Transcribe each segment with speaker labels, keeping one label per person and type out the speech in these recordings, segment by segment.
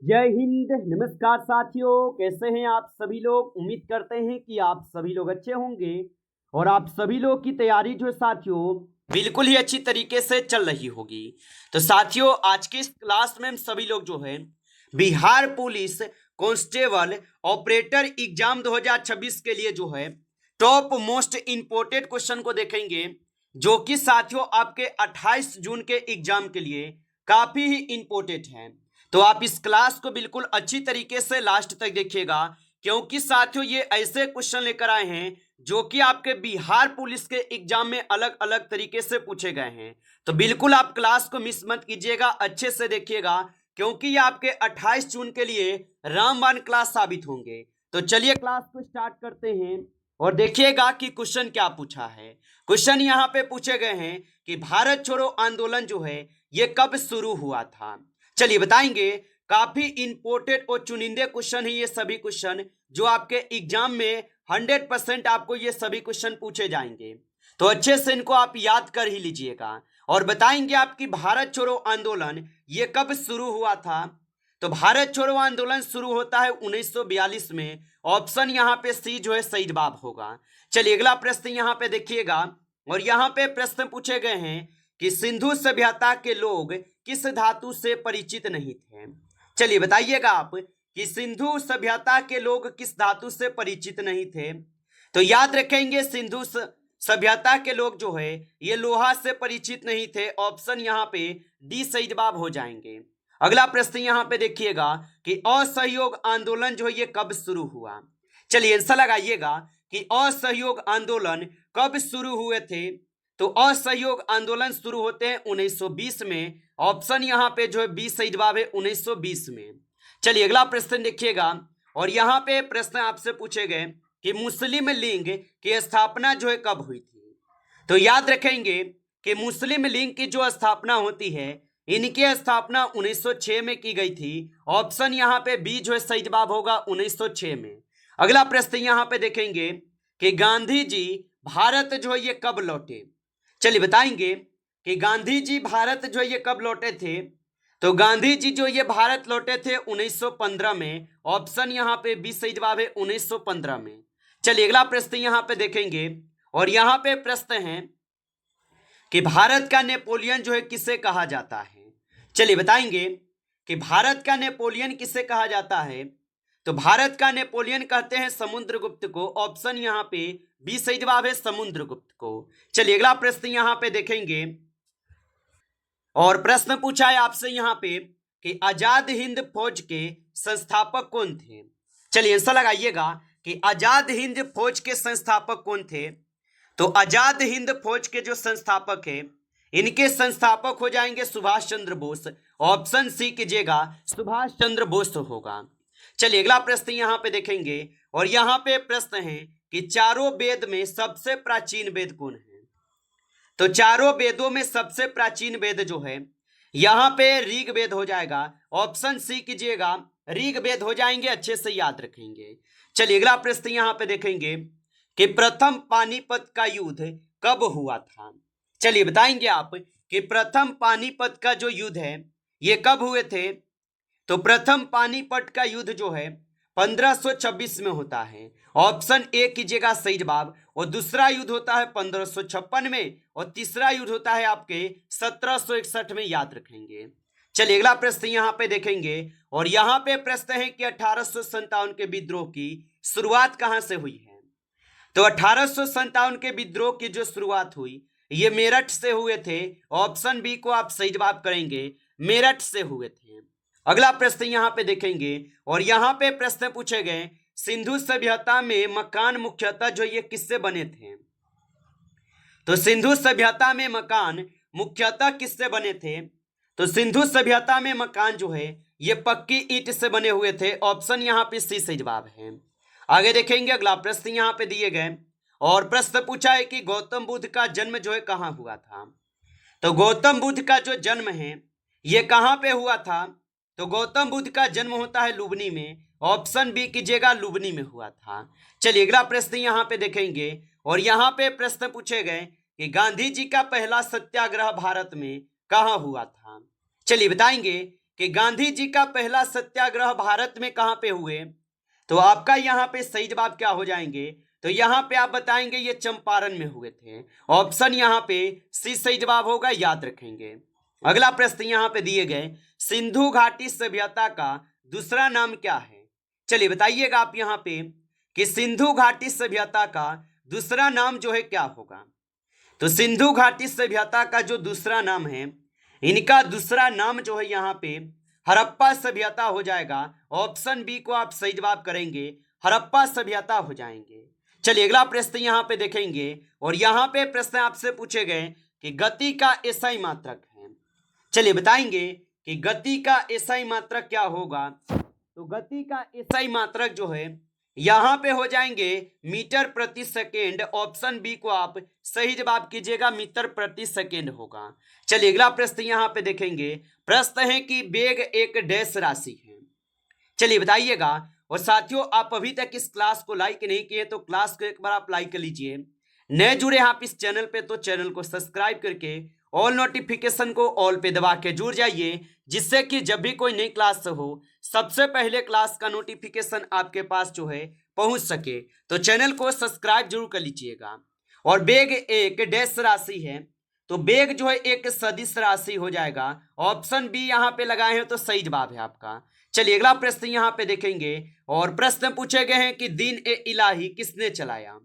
Speaker 1: जय हिंद। नमस्कार साथियों, कैसे हैं आप सभी लोग। उम्मीद करते हैं कि आप सभी लोग अच्छे होंगे और आप सभी लोग की तैयारी जो है साथियों बिल्कुल ही अच्छी तरीके से चल रही होगी। तो साथियों, आज के इस क्लास में हम सभी लोग जो है Bihar police constable operator exam 2026 के लिए जो है टॉप मोस्ट इंपोर्टेंट क्वेश्चन को देखेंगे, जो कि साथियों आपके 28 जून के एग्जाम के लिए काफी ही इंपोर्टेंट है। तो आप इस क्लास को बिल्कुल अच्छी तरीके से लास्ट तक देखिएगा, क्योंकि साथियों ये ऐसे क्वेश्चन लेकर आए हैं जो कि आपके बिहार पुलिस के एग्जाम में अलग अलग तरीके से पूछे गए हैं। तो बिल्कुल आप क्लास को मिस मत कीजिएगा, अच्छे से देखिएगा, क्योंकि ये आपके 28 जून के लिए रामबाण क्लास साबित होंगे। तो चलिए क्लास को स्टार्ट करते हैं और देखिएगा कि क्वेश्चन क्या पूछा है। क्वेश्चन यहाँ पे पूछे गए हैं कि भारत छोड़ो आंदोलन जो है ये कब शुरू हुआ था। चलिए बताएंगे। काफी इंपोर्टेंट और चुनिंदे क्वेश्चन है ये सभी क्वेश्चन, जो आपके एग्जाम में 100% आपको ये सभी क्वेश्चन पूछे जाएंगे। तो अच्छे से इनको आप याद कर ही लीजिएगा और बताएंगे आपकी भारत छोड़ो आंदोलन ये कब शुरू हुआ था। तो भारत छोड़ो आंदोलन शुरू होता है 1942 में। ऑप्शन यहाँ पे सी जो है सही जवाब होगा। चलिए अगला प्रश्न यहाँ पे देखिएगा और यहाँ पे प्रश्न पूछे गए हैं कि सिंधु सभ्यता के लोग किस धातु से परिचित नहीं थे। चलिए बताइएगा आप कि सिंधु सभ्यता के लोग किस धातु से परिचित नहीं थे। तो याद रखेंगे सिंधु सभ्यता के लोग जो है ये लोहा से परिचित नहीं थे। ऑप्शन यहाँ पे डी सही जवाब हो जाएंगे। अगला प्रश्न यहाँ पे देखिएगा कि असहयोग आंदोलन जो है ये कब शुरू हुआ। चलिए आंसर लगाइएगा कि असहयोग आंदोलन कब शुरू हुए थे। तो असहयोग आंदोलन शुरू होते हैं 1920 में। ऑप्शन यहाँ पे जो है 20 सही जवाब है 1920 में। चलिए अगला प्रश्न देखिएगा और यहाँ पे प्रश्न आपसे पूछे गए कि मुस्लिम लीग की स्थापना जो है कब हुई थी। तो याद रखेंगे कि मुस्लिम लीग की जो स्थापना होती है इनकी स्थापना 1906 में की गई थी। ऑप्शन यहाँ पे बी जो है सही जवाब होगा 1906 में। अगला प्रश्न यहाँ पे देखेंगे कि गांधी जी भारत जो है ये कब लौटे। चलिए बताएंगे कि गांधी जी भारत जो है ये कब लौटे थे। तो गांधी जी जो ये भारत लौटे थे 1915 में। ऑप्शन यहाँ पे बी सही जवाब है 1915 में। चलिए अगला प्रश्न यहाँ पे देखेंगे और यहाँ पे प्रश्न है कि भारत का नेपोलियन जो है किसे कहा जाता है। चलिए बताएंगे कि भारत का नेपोलियन किसे कहा जाता है। तो भारत का नेपोलियन कहते हैं समुद्रगुप्त को। ऑप्शन यहाँ पे बी सही जवाब है समुद्रगुप्त को। चलिए अगला प्रश्न यहाँ पे देखेंगे और प्रश्न पूछा है आपसे यहाँ पे कि आजाद हिंद फौज के संस्थापक कौन थे। चलिए आंसर लगाइएगा कि आजाद हिंद फौज के संस्थापक कौन थे। तो आजाद हिंद फौज के जो संस्थापक है इनके संस्थापक हो जाएंगे सुभाष चंद्र बोस। ऑप्शन सी कीजिएगा सुभाष चंद्र बोस होगा। चलिए अगला प्रश्न यहाँ पे देखेंगे और यहाँ पे प्रश्न है कि चारों वेद में सबसे प्राचीन वेद कौन है। तो चारों वेदों में सबसे प्राचीन वेद जो है यहाँ पे ऋग वेद हो जाएगा। ऑप्शन सी कीजिएगा ऋग वेद हो जाएंगे, अच्छे से याद रखेंगे। चलिए अगला प्रश्न यहाँ पे देखेंगे कि प्रथम पानीपत का युद्ध कब हुआ था। चलिए बताएंगे आप कि प्रथम पानीपत का जो युद्ध है ये कब हुए थे। तो प्रथम पानीपत का युद्ध जो है 1526 में होता है। ऑप्शन ए कीजिएगा सही जवाब। और दूसरा युद्ध होता है 1556 में और तीसरा युद्ध होता है आपके 1761 में, याद रखेंगे। चलिए अगला प्रश्न यहाँ पे देखेंगे और यहाँ पे प्रश्न है कि 1857 के विद्रोह की शुरुआत कहाँ से हुई है। तो 1857 के विद्रोह की जो शुरुआत हुई ये मेरठ से हुए थे। ऑप्शन बी को आप सही जवाब करेंगे, मेरठ से हुए थे। अगला प्रश्न यहाँ पे देखेंगे और यहाँ पे प्रश्न पूछे गए सिंधु सभ्यता में मकान मुख्यतः जो ये किससे बने थे। तो सिंधु सभ्यता में मकान मुख्यतः किससे बने थे। तो सिंधु सभ्यता में मकान जो है ये पक्की ईंट से बने हुए थे। ऑप्शन यहाँ पे सी सही जवाब है। आगे देखेंगे अगला प्रश्न यहाँ पे दिए गए और प्रश्न पूछा है कि गौतम बुद्ध का जन्म जो है कहाँ हुआ था। तो गौतम बुद्ध का जो जन्म है ये कहाँ पे हुआ था। तो गौतम बुद्ध का जन्म होता है लुबनी में। ऑप्शन बी कीजिएगा लुबनी में हुआ था। चलिए अगला प्रश्न यहाँ पे देखेंगे और यहाँ पे प्रश्न पूछे गए कि गांधी जी का पहला सत्याग्रह भारत में कहाँ हुआ था। चलिए बताएंगे कि गांधी जी का पहला सत्याग्रह भारत में कहां पे हुए, तो आपका यहां पे सही जवाब क्या हो जाएंगे, तो यहां पे आप बताएंगे ये चंपारण में हुए थे। ऑप्शन यहां पे सी सही जवाब होगा, याद रखेंगे। अगला प्रश्न यहां पे दिए गए, सिंधु घाटी सभ्यता का दूसरा नाम क्या है। चलिए बताइएगा आप यहां पे कि सिंधु घाटी सभ्यता का दूसरा नाम जो है क्या होगा। तो सिंधु घाटी सभ्यता का जो दूसरा नाम है, इनका दूसरा नाम जो है यहाँ पे हड़प्पा सभ्यता हो जाएगा। ऑप्शन बी को आप सही जवाब करेंगे, हड़प्पा सभ्यता हो जाएंगे। चलिए अगला प्रश्न यहाँ पे देखेंगे, और यहाँ पे प्रश्न आपसे पूछे गए कि गति का एसआई मात्रक है। चलिए बताएंगे कि गति का एसआई मात्रक क्या होगा। तो गति का एसआई मात्रक जो है यहां पे हो जाएंगे मीटर प्रति सेकेंड। ऑप्शन बी को आप सही जवाब कीजिएगा, मीटर प्रति सेकेंड होगा। चलिए अगला प्रश्न यहां पे देखेंगे, प्रश्न है कि वेग एक डैश राशि है। चलिए बताइएगा। और साथियों, आप अभी तक इस क्लास को लाइक नहीं किए तो क्लास को एक बार आप लाइक कर लीजिए। नए जुड़े आप इस चैनल पे तो चैनल को सब्सक्राइब करके ऑल नोटिफिकेशन को ऑल पे दबा के जुड़ जाइए, जिससे कि जब भी कोई नई क्लास हो सबसे पहले क्लास का नोटिफिकेशन आपके पास जो है पहुंच सके। तो चैनल को सब्सक्राइब जरूर कर लीजिएगा। और वेग एक डैश राशि है, तो वेग जो है एक सदिश राशि हो जाएगा। ऑप्शन बी यहाँ पे लगाए हैं तो सही जवाब है आपका। चलिए अगला प्रश्न यहाँ पे देखेंगे, और प्रश्न पूछे गए हैं कि दीन ए इलाही किसने चलाया।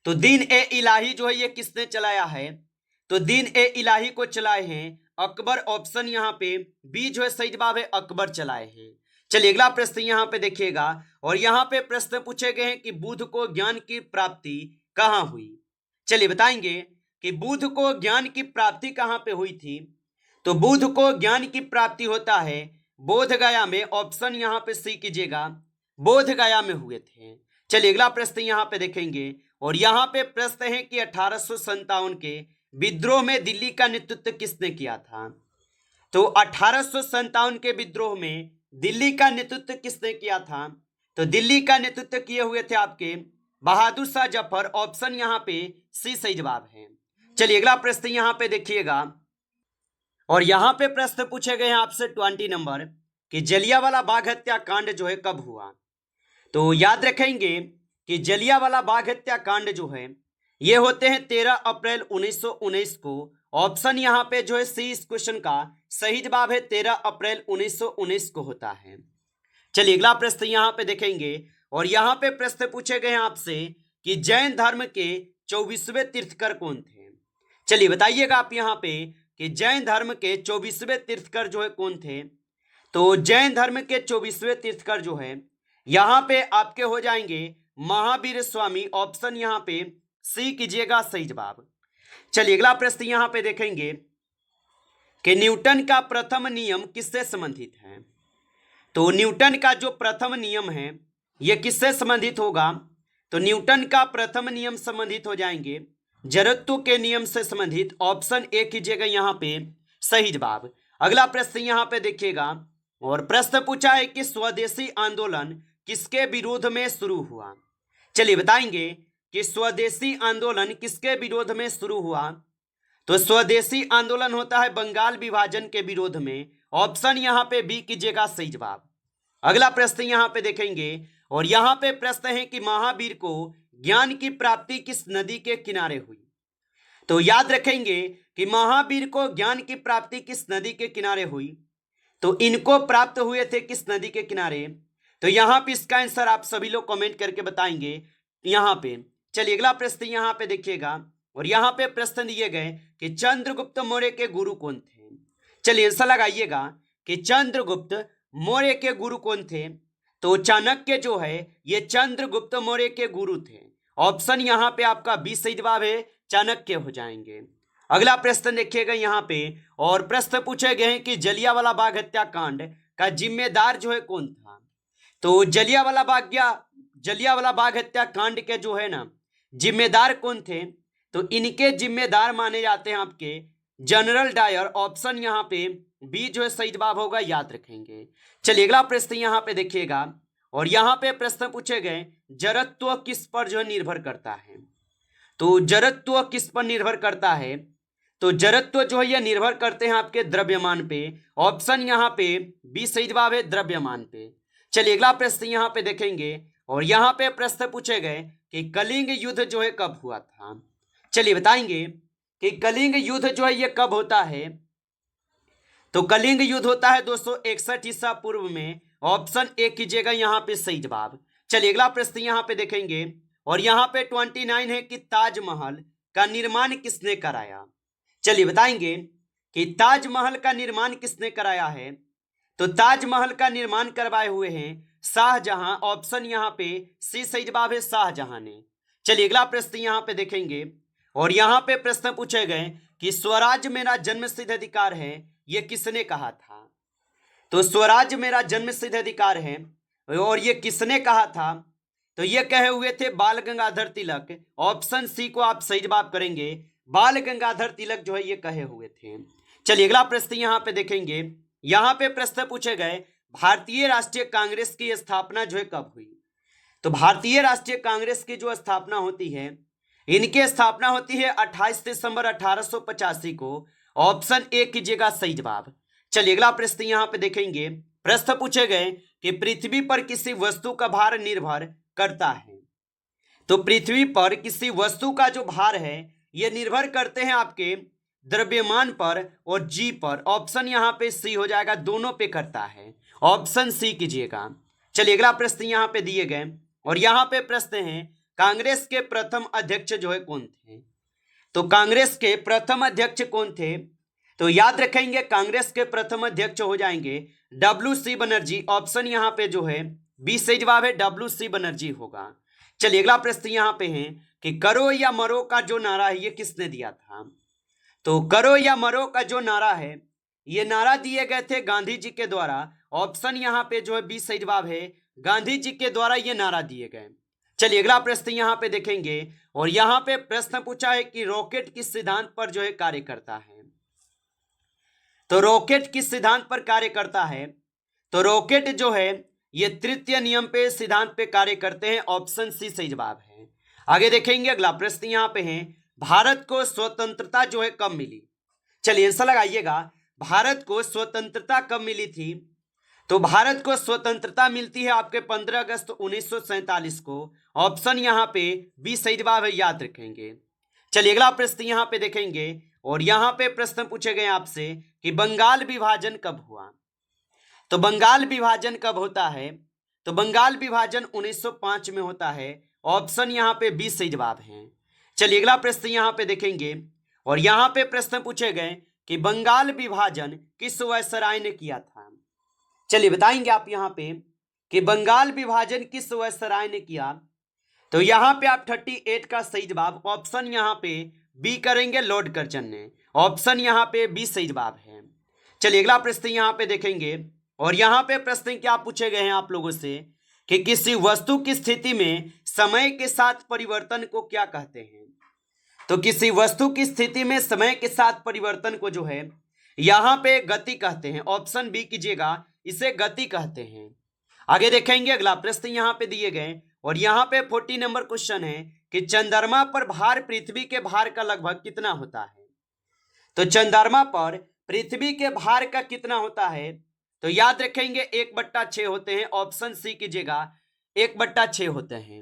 Speaker 1: तो दीन ए इलाही जो है ये किसने चलाया है, तो दीन ए इलाही को चलाए हैं अकबर। ऑप्शन यहाँ पे बी जो है सही जवाब है, अकबर चलाए हैं। चलिए अगला प्रश्न यहाँ पे देखिएगा, और यहाँ पे प्रश्न पूछे गए हैं कि बुद्ध को ज्ञान की प्राप्ति कहाँ हुई। चलिए बताएंगे कि बुद्ध को ज्ञान की प्राप्ति कहाँ पे हुई थी। तो बुद्ध को ज्ञान की प्राप्ति होता है बोध गया में। ऑप्शन यहाँ पे सी कीजिएगा, बोध गया में हुए थे। चलिए अगला प्रश्न यहाँ पे देखेंगे, और यहाँ पे प्रश्न है कि 1857 के विद्रोह में दिल्ली का नेतृत्व किसने किया था। तो 1857 के विद्रोह में दिल्ली का नेतृत्व किसने किया था, तो दिल्ली का नेतृत्व किए हुए थे आपके बहादुर शाह जफर। ऑप्शन यहाँ पे सी सही जवाब है। चलिए अगला प्रश्न यहाँ पे देखिएगा, और यहाँ पे प्रश्न पूछे गए हैं आपसे 20 नंबर कि जलियांवाला बाग हत्याकांड जो है कब हुआ। तो याद रखेंगे कि जलियांवाला बाग हत्याकांड जो है ये होते हैं 13 अप्रैल 1919 को। ऑप्शन यहाँ पे जो है सी इस क्वेश्चन का सही जवाब है, 13 अप्रैल 1919 को होता है। चलिए अगला प्रश्न यहाँ पे देखेंगे, और यहाँ पे प्रश्न पूछे गए हैं आपसे कि जैन धर्म के 24वें तीर्थकर कौन थे। चलिए बताइएगा आप यहाँ पे कि जैन धर्म के 24वें तीर्थकर जो है कौन थे। तो जैन धर्म के 24वें तीर्थकर जो है यहाँ पे आपके हो जाएंगे महावीर स्वामी। ऑप्शन यहाँ पे सी कीजिएगा सही जवाब। चलिए अगला प्रश्न यहाँ पे देखेंगे कि न्यूटन का प्रथम नियम किससे संबंधित है। तो न्यूटन का जो प्रथम नियम है ये किससे संबंधित होगा। तो न्यूटन का प्रथम नियम संबंधित हो जाएंगे जड़त्व के नियम से संबंधित। ऑप्शन ए कीजिएगा यहाँ पे सही जवाब। अगला प्रश्न यहाँ पे देखिएगा, और प्रश्न पूछा है कि स्वदेशी आंदोलन किसके विरोध में शुरू हुआ। चलिए बताएंगे कि स्वदेशी आंदोलन किसके विरोध में शुरू हुआ। तो स्वदेशी आंदोलन होता है बंगाल विभाजन के विरोध में। ऑप्शन यहाँ पे बी कीजिएगा सही जवाब। अगला प्रश्न यहाँ पे देखेंगे, और यहाँ पे प्रश्न है कि महावीर को ज्ञान की प्राप्ति किस नदी के किनारे हुई। तो याद रखेंगे कि महावीर को ज्ञान की प्राप्ति किस नदी के किनारे हुई। तो इनको प्राप्त हुए थे किस नदी के किनारे। तो यहाँ पे इसका आंसर आप सभी लोग कमेंट करके बताएंगे यहाँ पे। चलिए अगला प्रश्न यहाँ पे देखिएगा, और यहाँ पे प्रश्न दिए गए कि चंद्रगुप्त मौर्य के गुरु कौन थे। चलिए आंसर लगाइएगा कि चंद्रगुप्त मौर्य के गुरु कौन थे। तो चाणक्य जो है ये चंद्रगुप्त मौर्य के गुरु थे। ऑप्शन यहाँ पे आपका बी सही जवाब है, चाणक्य हो जाएंगे। अगला प्रश्न देखिएगा यहाँ पे, और प्रश्न पूछे गए हैं कि जलियांवाला बाग हत्याकांड का जिम्मेदार जो है कौन था। तो जलियांवाला बाग हत्याकांड के जो है ना जिम्मेदार कौन थे। तो इनके जिम्मेदार माने जाते हैं आपके जनरल डायर। ऑप्शन यहाँ पे बी जो है सही जवाब होगा, याद रखेंगे। चलिए अगला प्रश्न यहाँ पे देखिएगा, और यहाँ पे प्रश्न पूछे गए जड़त्व किस पर जो है निर्भर करता है। तो जड़त्व किस पर निर्भर करता है। तो जड़त्व जो है यह निर्भर करते हैं आपके द्रव्यमान पे। ऑप्शन यहाँ पे बी सही जवाब है, द्रव्यमान पे। चलिए अगला प्रश्न यहाँ पे देखेंगे और यहाँ पे प्रश्न पूछे गए कि कलिंग युद्ध जो है कब हुआ था। चलिए बताएंगे कि कलिंग युद्ध जो है ये कब होता है। तो कलिंग युद्ध होता है 261 ईसा पूर्व में। ऑप्शन ए कीजिएगा यहाँ पे सही जवाब। चलिए अगला प्रश्न यहाँ पे देखेंगे और यहाँ पे 29 है कि ताजमहल का निर्माण किसने कराया। चलिए बताएंगे कि ताजमहल का निर्माण किसने कराया है। तो ताजमहल का निर्माण करवाए हुए हैं शाहजहां। ऑप्शन यहाँ पे सी सही जवाब है, शाहजहां ने। चलिए अगला प्रश्न यहाँ पे देखेंगे और यहाँ पे प्रश्न पूछे गए कि स्वराज मेरा जन्मसिद्ध अधिकार है, ये किसने कहा था। तो स्वराज मेरा जन्मसिद्ध अधिकार है और ये किसने कहा था। तो ये कहे हुए थे बाल गंगाधर तिलक। ऑप्शन सी को आप सही जवाब करेंगे, बाल गंगाधर तिलक जो है ये कहे हुए थे। चलिए अगला प्रश्न यहाँ पे देखेंगे। यहाँ पे प्रश्न पूछे गए भारतीय राष्ट्रीय कांग्रेस की स्थापना जो है कब हुई। तो भारतीय राष्ट्रीय कांग्रेस की जो स्थापना होती है, इनकी स्थापना होती है 28 दिसंबर 1885 को। ऑप्शन ए कीजिएगा सही जवाब। चलिए अगला प्रश्न यहाँ पे देखेंगे। प्रश्न पूछे गए कि पृथ्वी पर किसी वस्तु का भार निर्भर करता है। तो पृथ्वी पर किसी वस्तु का जो भार है ये निर्भर करते हैं आपके द्रव्यमान पर और जी पर। ऑप्शन यहाँ पे सी हो जाएगा, दोनों पे करता है। ऑप्शन सी कीजिएगा। चलिए अगला प्रश्न यहाँ पे दिए गए और यहाँ पे प्रश्न है कांग्रेस के प्रथम अध्यक्ष जो है कौन थे। तो कांग्रेस के प्रथम अध्यक्ष कौन थे। तो याद रखेंगे कांग्रेस के प्रथम अध्यक्ष हो जाएंगे डब्ल्यू.सी. बनर्जी। ऑप्शन यहाँ पे जो है बी सही जवाब है, डब्ल्यू.सी. बनर्जी होगा। चलिए अगला प्रश्न यहाँ पे है कि करो या मरो का जो नारा है ये किसने दिया था। तो करो या मरो का जो नारा है ये नारा दिए गए थे गांधी जी के द्वारा। ऑप्शन यहाँ पे जो है बी सही जवाब है, गांधी जी के द्वारा ये नारा दिए गए। चलिए अगला प्रश्न यहाँ पे देखेंगे और यहाँ पे प्रश्न पूछा है कि रॉकेट किस सिद्धांत पर जो है कार्य करता है। तो रॉकेट किस सिद्धांत पर कार्य करता है। तो रॉकेट जो है ये तृतीय नियम पे सिद्धांत पे कार्य करते हैं। ऑप्शन सी सही जवाब है। आगे देखेंगे अगला प्रश्न यहाँ पे है भारत को स्वतंत्रता जो है कब मिली। चलिए आंसर लगाइएगा, भारत को स्वतंत्रता कब मिली थी। तो भारत को स्वतंत्रता मिलती है आपके 15 अगस्त 1947 को। ऑप्शन यहाँ पे बी सही जवाब है, याद रखेंगे। चलिए अगला प्रश्न यहाँ पे देखेंगे और यहाँ पे प्रश्न पूछे गए आपसे कि बंगाल विभाजन कब हुआ। तो बंगाल विभाजन कब होता है। तो बंगाल विभाजन 1905 में होता है। ऑप्शन यहाँ पे बी सही जवाब है। चलिए अगला प्रश्न यहाँ पे देखेंगे और यहाँ पे प्रश्न पूछे गए कि बंगाल विभाजन किस वायसराय ने किया था। चलिए बताएंगे आप यहाँ पे कि बंगाल विभाजन किस वायसराय ने किया। तो यहाँ पे आप 38 का सही जवाब ऑप्शन यहाँ पे बी करेंगे, लॉर्ड कर्जन ने। ऑप्शन यहाँ पे बी सही जवाब है। चलिए अगला प्रश्न यहाँ पे देखेंगे और यहाँ पे प्रश्न क्या पूछे गए हैं आप लोगों से कि किसी वस्तु की स्थिति में समय के साथ परिवर्तन को क्या कहते हैं। तो किसी वस्तु की स्थिति में समय के साथ परिवर्तन को जो है यहाँ पे गति कहते हैं। ऑप्शन बी कीजिएगा, इसे गति कहते हैं। आगे देखेंगे अगला प्रश्न यहाँ पे दिए गए और यहाँ पे 40 नंबर क्वेश्चन है कि चंद्रमा पर भार पृथ्वी के भार का लगभग कितना होता है। तो चंद्रमा पर पृथ्वी के भार का कितना होता है। तो याद रखेंगे 1/6 होते हैं। ऑप्शन सी कीजिएगा, 1/6 होते हैं।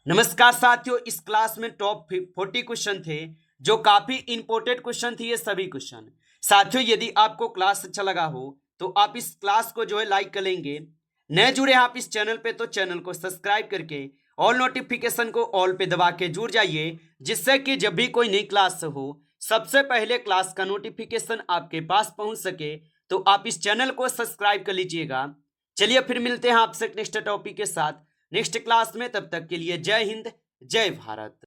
Speaker 1: नमस्कार साथियों, इस क्लास में टॉप 40 क्वेश्चन थे जो काफी इंपॉर्टेंट क्वेश्चन थे ये सभी क्वेश्चन। साथियों यदि आपको क्लास अच्छा लगा हो तो आप इस क्लास को जो है लाइक कर लेंगे। नए जुड़े आप इस चैनल पे तो चैनल को सब्सक्राइब करके ऑल नोटिफिकेशन को ऑल पे दबा के जुड़ जाइए, जिससे कि जब भी कोई नई क्लास हो सबसे पहले क्लास का नोटिफिकेशन आपके पास पहुंच सके। तो आप इस चैनल को सब्सक्राइब कर लीजिएगा। चलिए फिर मिलते हैं आपसे नेक्स्ट टॉपिक के साथ नेक्स्ट क्लास में। तब तक के लिए जय हिंद, जय भारत।